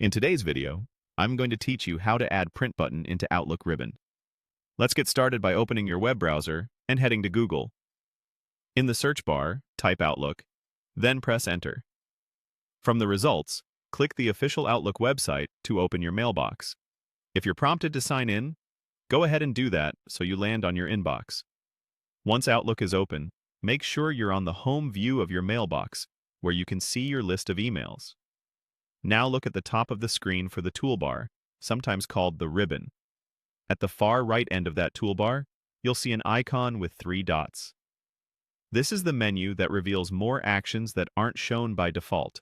In today's video, I'm going to teach you how to add print button into Outlook ribbon. Let's get started by opening your web browser and heading to Google. In the search bar, type Outlook, then press Enter. From the results, click the official Outlook website to open your mailbox. If you're prompted to sign in, go ahead and do that so you land on your inbox. Once Outlook is open, make sure you're on the home view of your mailbox, where you can see your list of emails. Now look at the top of the screen for the toolbar, sometimes called the ribbon. At the far right end of that toolbar, you'll see an icon with 3 dots. This is the menu that reveals more actions that aren't shown by default.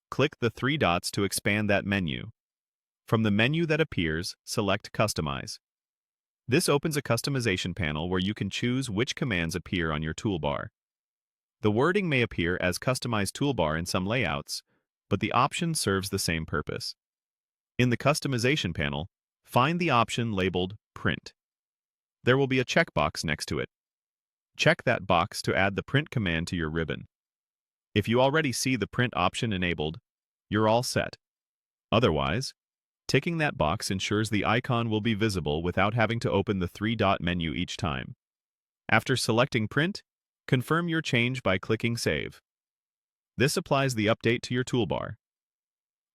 Click the 3 dots to expand that menu. From the menu that appears, select Customize. This opens a customization panel where you can choose which commands appear on your toolbar. The wording may appear as Customize Toolbar in some layouts, but the option serves the same purpose. In the customization panel, find the option labeled Print. There will be a checkbox next to it. Check that box to add the print command to your ribbon. If you already see the print option enabled, you're all set. Otherwise, ticking that box ensures the icon will be visible without having to open the 3-dot menu each time. After selecting Print, confirm your change by clicking Save. This applies the update to your toolbar.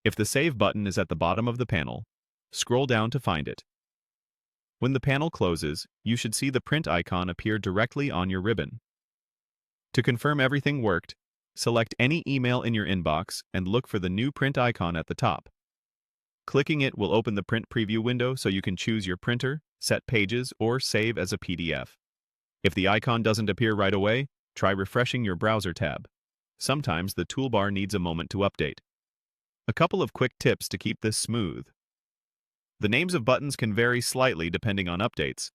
If the Save button is at the bottom of the panel, scroll down to find it. When the panel closes, you should see the print icon appear directly on your ribbon. To confirm everything worked, select any email in your inbox and look for the new print icon at the top. Clicking it will open the print preview window so you can choose your printer, set pages, or save as a PDF. If the icon doesn't appear right away, try refreshing your browser tab. Sometimes the toolbar needs a moment to update. A couple of quick tips to keep this smooth. The names of buttons can vary slightly depending on updates,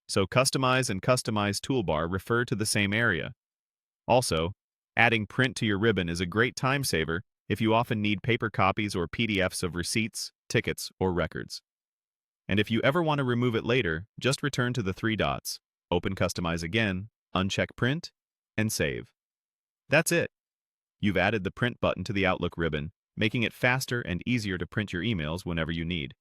so Customize and Customize Toolbar refer to the same area. Also, adding print to your ribbon is a great time saver if you often need paper copies or PDFs of receipts, tickets, or records. And if you ever want to remove it later, just return to the 3 dots, open Customize again, uncheck Print, and save. That's it. You've added the print button to the Outlook ribbon, making it faster and easier to print your emails whenever you need.